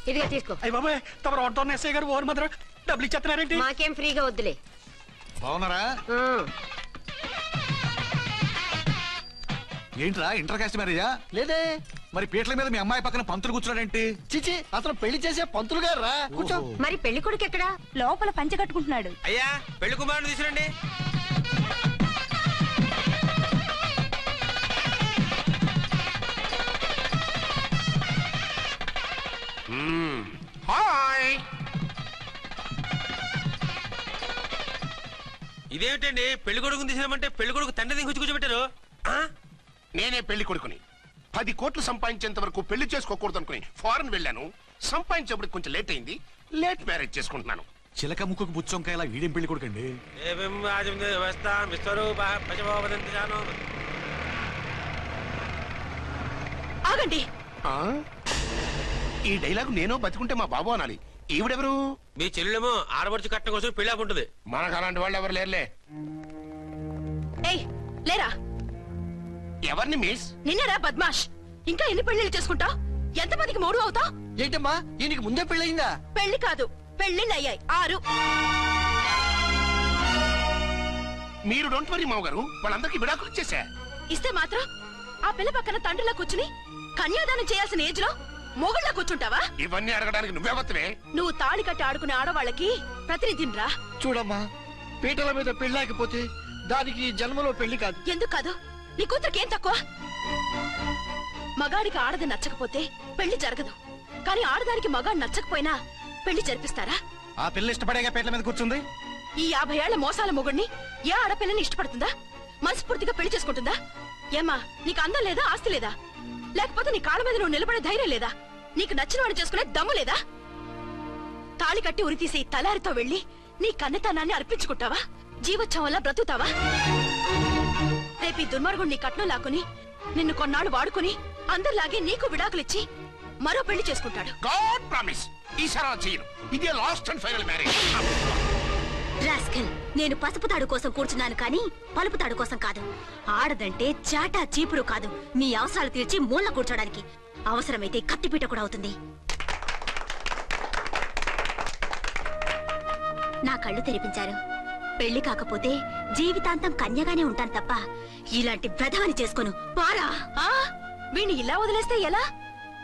ఇదిగా తీసుకో. అయ్య బాబాయ్ తమరు ఆటో ఎస్ఐ గారు ఓవర్ మాత్రం డబ్బులు ఇచ్చేస్తున్నారేంటి? మాకేం ఫ్రీగా వద్దులే. బాగున్నారా? ఏంట్రా ఇంటర్ కాస్ట్ మ్యారేజా? లేదే. మరి పీటల మీద మీ అమ్మాయి పక్కన పంతులు కూర్చున్నాడేంటి? చిచి, అతను పెళ్లి చేసే పంతులు గారు రా. కూర్చో. మరి పెళ్లి కొడుకు ఎక్కడా? లోపల పంచ కట్టుకుంటున్నాడు. అయ్యా పెళ్లి కుమారుని తీసుకురండి. హాయ్. ఇదేమిటండి పెళ్లి కొడుకుని తీసినామంటే పెళ్లి కొడుకు తండ్రి దించి కూర్చోబెట్టారు. నేనే పెళ్లి కొడుకుని. 10 కోట్లు సంపాదించేంత వరకు పెళ్లి చేసుకోకూడదు అనుకుని ఫారెన్ వెళ్ళాను. సంపాదించేప్పుడు కొంచెం లేట్ అయింది. లేట్ మ్యారేజ్ చేసుకుంటున్నాను. చిలక ముక్కుకు బుచ్చొంకాయ ఇలా వీడేం పెళ్లి కొడుకండి? ఆగండి. ఈ డైలాగ్ నేను బతికుంటే మా బాబు అనాలి. ఈవిడెవరు? మీ చెల్లెమో ఆడబడుచు కట్టడం కోసం పెళ్లి ఆకుంటుంది. మనకు అలాంటి వాళ్ళు ఎవరు లేరులే. ఏయ్ లేరా. ఎవరిని మిస్? నిన్నరా బద్మాష్. ఇంకా ఎన్ని పెళ్లిళ్ళు చేసుకుంటావు? ఎంతమందికి మూడు అవుతావు? ఏంటమ్మా ఈయనకి ముందే పెళ్ళయిందా? పెళ్లి కాదు, పెళ్లిళ్ళు అయ్యాయి 6. మీరు డోంట్ వరీ మామగారు, వాళ్ళందరికీ విడాకులు ఇచ్చేసా. ఇస్తే మాత్రం ఆ పిల్ల పక్కన తండ్రిలా కూర్చుని కన్యాదానం చేయాల్సిన ఏజ్ లో మొగుళ్ళ కూర్చుంటావా? ఇవన్నీ అడగడానికి నువ్వెవత్తవే? నువ్వు తాళి కట్టి ఆడుకునే ఆడవాళ్ళకి ప్రతినిధిరా. చూడమ్మా, పీటల మీద పెళ్ళాకపోతే దానికి జన్మలో పెళ్లి కాదు. ఎందుకు కాదు? నీ కూతురికి ఏం తక్కువ? మగాడికి ఆడది నచ్చకపోతే పెళ్లి జరగదు. కానీ ఆడదానికి మగాడు నచ్చకపోయినా పెళ్లి జరిపిస్తారా? ఆ పిల్ల ఇష్టపడేగా పీటల మీద కూర్చుంది. ఈ 50 ఏళ్ల మోసాల మొగుడిని ఏ ఆడపిల్లని ఇష్టపడుతుందా? మనస్ఫూర్తిగా పెళ్లి చేసుకుంటుందా? ఏమ్మా, నీకు అందం లేదా, ఆస్తి లేదా? లేకపోతే నీ కాళ్ళ మీద నువ్వు నిలబడే ధైర్యం లేదా? నీకు నచ్చిన వాడు చేసుకునే దమ్ము లేదా? తాళి కట్టి ఉరితీసే తలారితో వెళ్లి నీ కన్నతనాన్ని అర్పించుకుంటావా? జీవోత్సవంలా బ్రతుకుతావా? రేపు ఈ దుర్మార్గుడు నీ కట్నం లాక్కుని నిన్ను కొన్నాళ్ళు వాడుకుని అందరిలాగే నీకు విడాకులిచ్చి మరో పెళ్లి చేసుకుంటాడు. గాడ్ ప్రామిస్, ఈసారి చేయను. ఇదే last and final marriage. Rascal, నేను పసుపు తాడు కోసం కూర్చున్నాను కానీ పలుపు తాడు కోసం కాదు. ఆడదంటే చాటా చీపురు కాదు, మీ అవసరాలు తీర్చి మూల కూర్చోడానికి. అవసరమైతే కత్తిపీట కూడా అవుతుంది. నా కళ్ళు తెరిపించారు. పెళ్లి కాకపోతే జీవితాంతం కన్యగానే ఉంటాను తప్ప ఇలాంటి బ్రధవని చేసుకోను. పారా. వీడిని ఇలా వదిలేస్తే ఎలా?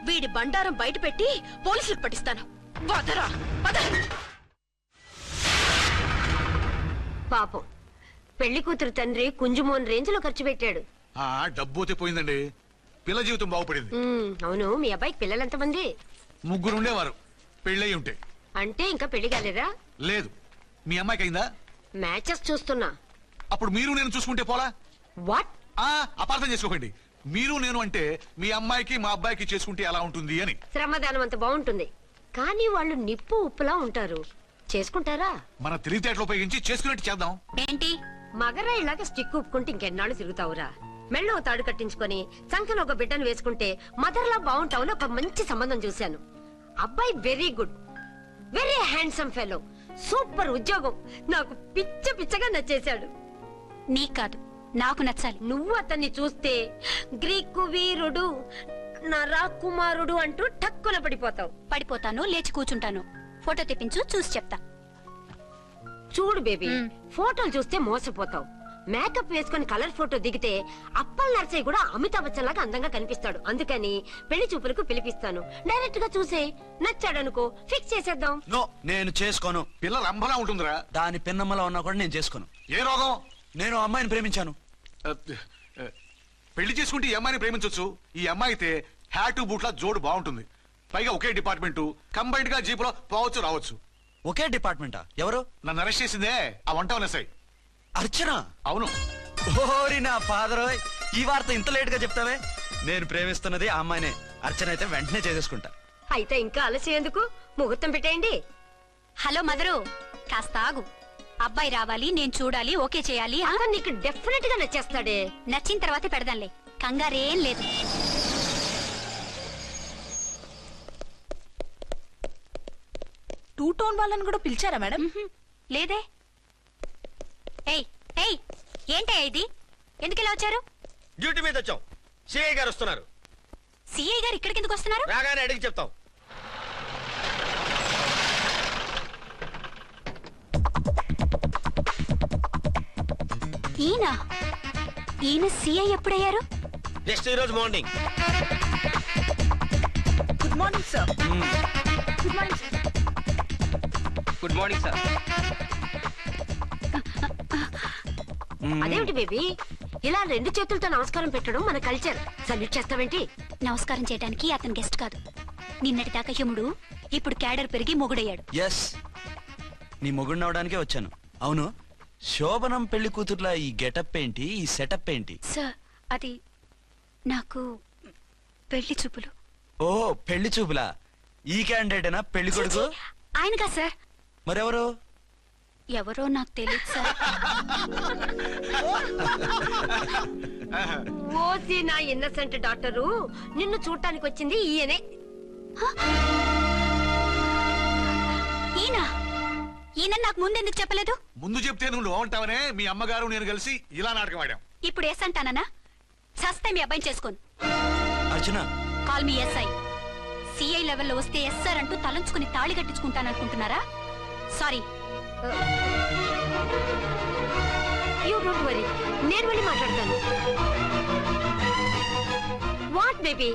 వీడి బండారం బయట పెట్టి పోలీసులకు పట్టిస్తాను. వదరా, వద. పాపం, పెళ్లి కూతురు తండ్రి కుంజుమోన్ రేంజ్ లో ఖర్చు పెట్టాడు. డబ్బు పోయిందండి. పిల్ల జీవితం బాగుపడింది. అవును, మీ అబ్బాయికి పిల్లలెంతమంది? 3 ఉండేవారు. పెళ్ళయి ఉంటే. అంటే ఇంకా పెళ్లి కాలేదా? లేదు. మీ అమ్మాయికి అయిందా? మ్యాచెస్ చూస్తున్నా. అప్పుడు మీరు నేను చూసుకుంటే పోలా? వాట్? అపార్థం చేసుకోకండి. మీరు నేను అంటే మీ అమ్మాయికి మా అబ్బాయికి చేసుకుంటే ఎలా ఉంటుంది అని. శ్రమదానం అంత బాగుంటుంది, కానీ వాళ్ళు నిప్పు ఉప్పులా ఉంటారు. చేసుకుంటారా? మన తెలివితేటలు ఉపయోగించి చేసుకున్నట్టు చేద్దాం. ఏంటి మగరా ఇలాగ స్టిక్ ఉప్పుకుంటే ఇంకెన్నాళ్ళు తిరుగుతావురా? మెళ్ళో తాడు కట్టించుకొని సంకన ఒక బిడ్డను వేసుకుంటే మదర్లా బాగుంటావుని ఒక మంచి సంబంధం చూశాను. అబ్బాయి very good, very handsome fellow, super ఉద్యోగం. నాకు పిచ్చ పిచ్చగా నచ్చేశాడు. నీకు కాదు, నాకు నచ్చాలి. నువ్వు అతన్ని చూస్తే గ్రీకు వీరుడు, నా రాకుమారుడు అంటూ టక్కున పడిపోతావు. పడిపోతాను, లేచి కూర్చుంటాను. ఫోటో తెప్పించు, చూసి చెప్తా. చూడు బేబీ, ఫోటోలు చూస్తే మోసపోతావు. మేకప్ వేసుకుని కలర్ ఫోటో దిగితే అప్పల్ నర్సయ్య కూడా అమితాబ్ బచ్చన్ లాగా అందంగా కనిపిస్తాడు. అందుకని పెళ్లి చూపులకు పిలిపిస్తాను. డైరెక్ట్ గా చూసే నచ్చాడనుకో, ఫిక్స్ చేసేద్దాం. నో, నేను చేసుకోను. పిల్ల రంభలా ఉంటుందిరా. దాని పిన్నమ్మలా ఉన్నా కూడా నేను చేసుకోను. ఏ రోగం? నేను అమ్మాయిని ప్రేమించాను. పెళ్లి చేసుకుంటే ఈ అమ్మాయిని ప్రేమించవచ్చు. ఈ అమ్మాయి అయితే హ్యాటు బూట్ల జోడు బాగుంటుంది. పైగా ఒకే డిపార్ట్మెంట్, కంబైన్డ్ గా జీపులో పోవచ్చు రావచ్చు. ఒకే డిపార్ట్మెంటా? ఎవరు? నన్ను అరెస్ట్ చేసిందే ఆ వంట ఉన్నసాయి. అర్చన? అవును. ఓరి నా ఫాదర్, ఈ వార్త ఇంత లేట్ గా చెప్తావే. నేను ప్రేమిస్తున్నది ఆ అమ్మాయినే. అర్చన అయితే వెంటనే చేసేసుకుంటా. అయితే ఇంకా ఆలస్యం ఎందుకు? ముహూర్తం పెట్టేయండి. హలో మదరు, కాస్త ఆగు. అబ్బాయి రావాలి, నేను చూడాలి, ఓకే చేయాలి. నీకు డెఫినెట్ గా నచ్చేస్తాడే. నచ్చిన తర్వాతే పెడదాంలే, కంగారేం లేదు. 2 టోన్ వాళ్ళని కూడా పిలిచారా మేడం? లేదే. ఏయ్ ఏయ్, ఏంటయ్యా ఇది? ఎందుకు ఇలా వచ్చారు? డ్యూటీ మీద వచ్చాం. సిఐ గారు వస్తున్నారు. సిఐ గారు ఇక్కడికి ఎందుకు వస్తున్నారు? రాగానే అడిగి చెప్తాం. ఈయన సిఐ ఎప్పుడయ్యారు? నెక్స్ట్ ఈ రోజు morning. Good morning sir. Good morning sir. Good morning sir. అదేమిటి బేబీ, ఇలా 2 చేతులతో నమస్కారం పెట్టడం మన కల్చర్. సల్యూట్ చేస్తావేంటి? నమస్కారం చేయడానికి అతను గెస్ట్ కాదు. నిన్నటి దాకా యముడు, ఇప్పుడు క్యాడర్ పెరిగి మొగుడయ్యాడు. ఎస్, నీ మొగుడిని అవడానికే వచ్చాను. అవును, శోభనం పెళ్లి కూతుర్లా ఈ గెటప్ ఏంటి, ఈ సెటప్ ఏంటి? సార్, అది నాకు పెళ్లి చూపులు. ఓ, పెళ్లి చూపులా? ఈ క్యాండిడేటేనా పెళ్లి కొడుకు? ఆయనగా సార్. మరెవరు? ఎవరో నాకు తెలియదు సార్. ఓసి నా ఇన్నసెంట్ డాక్టరు, నిన్ను చూడటానికి వచ్చింది ఈయనే. ఈయన నాకు ముందెందుకు చెప్పలేదు? ముందు చెప్తే నువ్వు బాగుంటావనే మీ అమ్మగారు నేను కలిసి ఇలా నాటకం ఆడాం. ఇప్పుడు ఎస్ అంటానా? సస్తే మీ అబ్బాయిని చేసుకోను. అర్చన, కాల్ మీ ఎస్ఐ. సిఐ లెవెల్లో వస్తే ఎస్ఆర్ అంటూ తలంచుకుని తాళి కట్టించుకుంటాననుకుంటున్నారా? సారీ. యూ డోంట్ వరీ, నేను వెళ్ళి మాట్లాడతాను. వాట్ బేబీ,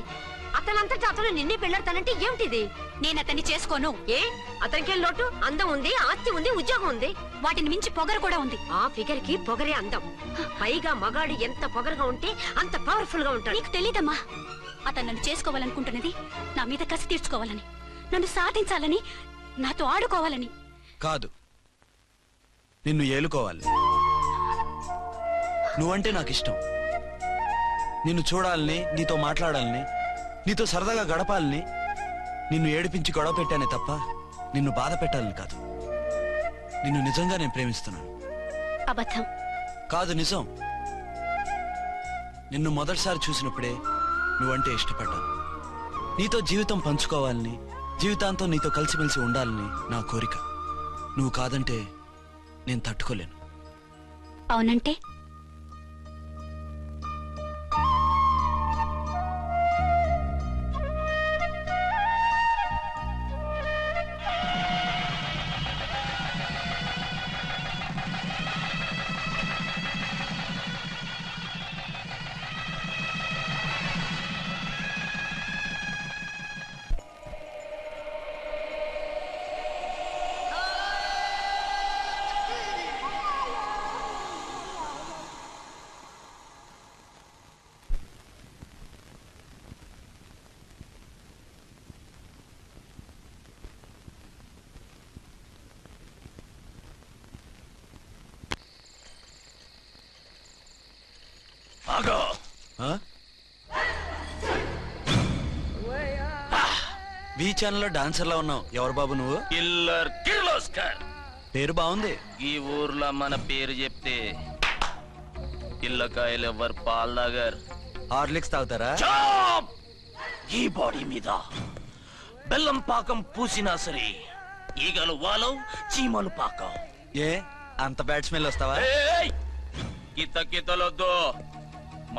అతనంతటా అతను నిన్నే పెళ్ళాడతానంటే ఏమిటిది? నేను అతన్ని చేసుకోను. ఏ, అతనికేం లోటు? అందం ఉంది, ఆస్తి ఉంది, ఉద్యోగం ఉంది. వాటిని మించి పొగరు కూడా ఉంది. ఆ ఫిగర్ కి పొగరే అందం. పైగా మగాడు ఎంత పొగరుగా ఉంటే అంత పవర్ఫుల్ గా ఉంటాడు. నీకు తెలీదమ్మా, అతను నన్ను చేసుకోవాలనుకుంటున్నది నా మీద కసి తీర్చుకోవాలని, నన్ను సాధించాలని, నాతో ఆడుకోవాలని కాదు, నిన్ను ఏలుకోవాలి. నువ్వంటే నాకు ఇష్టం. నిన్ను చూడాలని, నీతో మాట్లాడాలని, నీతో సరదాగా గడపాలని, నిన్ను ఏడిపించి గొడవ పెట్టానే తప్ప నిన్ను బాధ పెట్టాలని కాదు. నిన్ను నిజంగా నేను ప్రేమిస్తున్నాను. అబద్ధం కాదు, నిజం. నిన్ను మొదటిసారి చూసినప్పుడే నువ్వంటే ఇష్టపడ్డాను. నీతో జీవితం పంచుకోవాలని, జీవితాంతం నీతో కలిసిమెలిసి ఉండాలని నా కోరిక. నువ్వు కాదంటే నేను తట్టుకోలేను. అవునంటే వి ఛానల్లో డాన్సర్లా ఉన్నావు. ఎవరు బాబు నువ్వు? కిల్లర్ కిర్లోస్కర్. పేరు బాగుంది. ఈ ఊర్లో మన పేరు చెప్తే పిల్లకాయలు ఎవరు పాలు తాగారు. హార్లిక్స్ తాగుతారా? ఈ బాడీ మీద బెల్లం పాకం పూసినా సరే ఈగలు వాలవు, చీమలు పాకం. ఏ అంత బ్యాడ్ స్మెల్ వస్తావా? కితలొద్దు.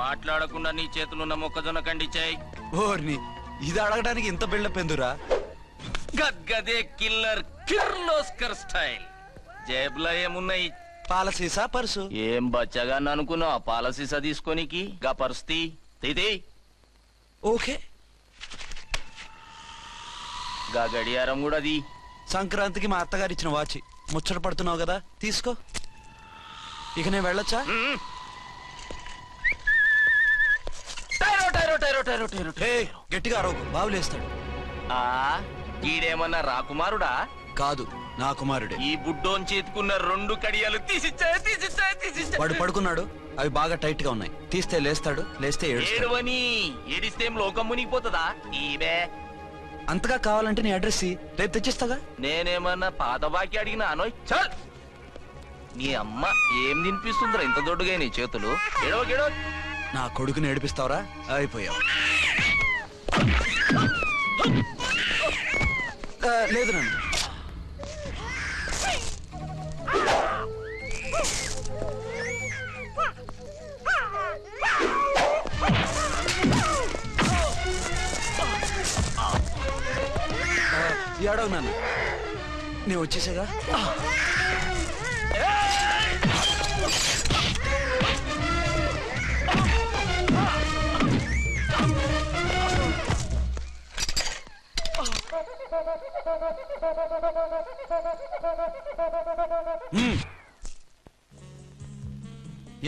మాట్లాడకుండా నీ చేతులున్న మొక్కజొన్న కండిచాయి. ఓర్ని, ఇది అడగడానికి ఇంత బిల్డప్ ఎందురా? గద్గదే కిల్లర్ కిర్లోస్కర్ స్టైల్. జేబులో ఏమున్నాయి? పాల సీసా, పర్సు. ఏం బచ్చగా అనుకున్నావు? పాల సీసా తీసుకోనికి గా పరిస్థితి. ఓకే, గా గడియారం కూడా అది. సంక్రాంతికి మా అత్తగారు ఇచ్చిన వాచి. ముచ్చట పడుతున్నావు కదా, తీసుకో. ఇక నేను వెళ్ళొచ్చా? గట్టిగా అరవకు, బావులేస్తాడు. ఈడేమన్నా రాకుమారుడా? కాదు, నా కుమారుడే. ఈ బుడ్డోన్ చేతుకున్న 2 కడియాలు తీసిచ్చా. వాడు పడుకున్నాడు, అవి బాగా టైట్ గా ఉన్నాయి. తీస్తే లేస్తాడు, లేస్తే ఏడవని. ఏడిస్తే లోకం మునిగిపోతుందా? ఈబే అంతగా కావాలంటే నీ అడ్రస్ రేపు తెచ్చిస్తాగా. నేనేమన్నా పాత బాకి అడిగినా అనోయ్. చల్, నీ అమ్మ ఏం తినిపిస్తుందిరా ఇంత దొడ్డుగా నీ చేతులు? గెడవ నా కొడుకుని ఏడిపిస్తావరా? అయిపోయావు. లేదు నన్ను. ఏడవు నాన్న, నేను వచ్చేసాగా.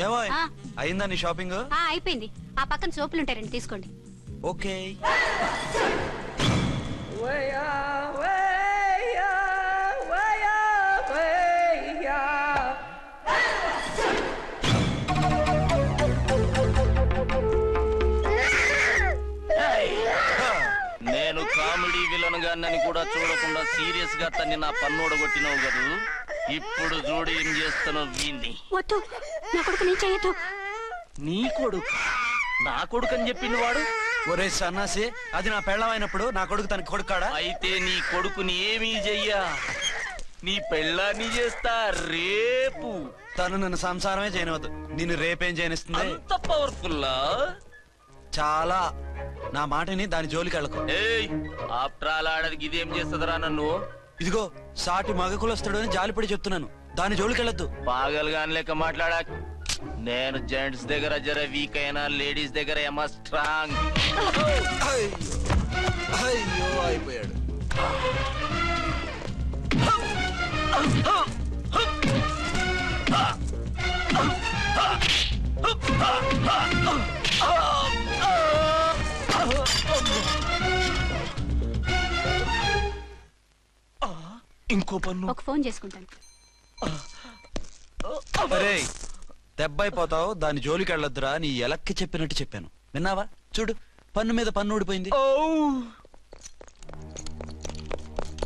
ఏమో ఆ. అయిందా నీ షాపింగ్? అయిపోయింది. ఆ పక్కన సోపులుంటాయి, రండి తీసుకోండి. ఓకే. నేను కామెడీ విలన్ గాన్నని కూడా చూడకుండా సీరియస్ గా తన్ని నా పన్నోడగొట్టినావు కదూ. ఇప్పుడు చూడు ఏం చేస్తున్నావు వీణ్ణి. వద్దు, నా కొడుకు నేను చేయొద్దు. నీ కొడుకు నా కొడుకు అని చెప్పింది వాడు. ఒరే సన్నాసి, అది నా పెళ్ళమైనప్పుడు నా కొడుకు తన కొడుకాడా? అయితే నీ కొడుకుని ఏమీ చెయ్యా, నీ పెళ్ళాన్ని చేస్తా రేపు. తను నన్ను సంసారమే చేయనవద్దు, నిన్ను రేపేం చేయనిస్తుంది? అంత పవర్ఫుల్లా? చాలా. నా మాటని దాని జోలికి వెళ్ళకు. ఏయ్, ఆఫ్టర్ ఆల్ ఆడదికి ఇదేం చేస్తుందిరా నన్ను? ఇదిగో సాటి మగకులొస్తాడు అని జాలిపడి చెప్తున్నాను, దాని జోలికి వెళ్ళొద్దు. పాగలుగాని లెక్క మాట్లాడా. నేను జెంట్స్ దగ్గర జర వీక్ అయినా లేడీస్ దగ్గర ఏమో స్ట్రాంగ్. అయ్యో అయిపోయాడు. ఇంకో పన్ను. ఒక ఫోన్ చేసుకుంటాను. అరే దెబ్బైపోతావు, దాని జోలికి వెళ్ళొద్దురా. నీ ఎలక్కి చెప్పినట్టు చెప్పాను, విన్నావా? చూడు, పన్ను మీద పన్ను ఊడిపోయింది.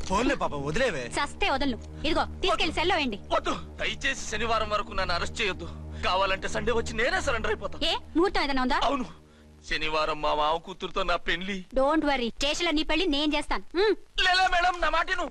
ఫోన్లే పాప, వదిలేవే. సస్తే వదలను. ఇదిగో తీసుకెళ్లి సెల్లో వేయండి. వద్దు, దయచేసి శనివారం వరకు నన్ను అరెస్ట్ చేయొద్దు. కావాలంటే సండే వచ్చి నేనే సరెండర్ అయిపోతా. ఏ ముహూర్తం ఏదైనా ఉందా? అవును, శనివారం మా మావ కూతురుతో నా పెళ్లి. డోంట్ వరీ, స్టేషన్ లో నీ పెళ్లి నేను చేస్తాను. లేలా మేడం, నా మాటను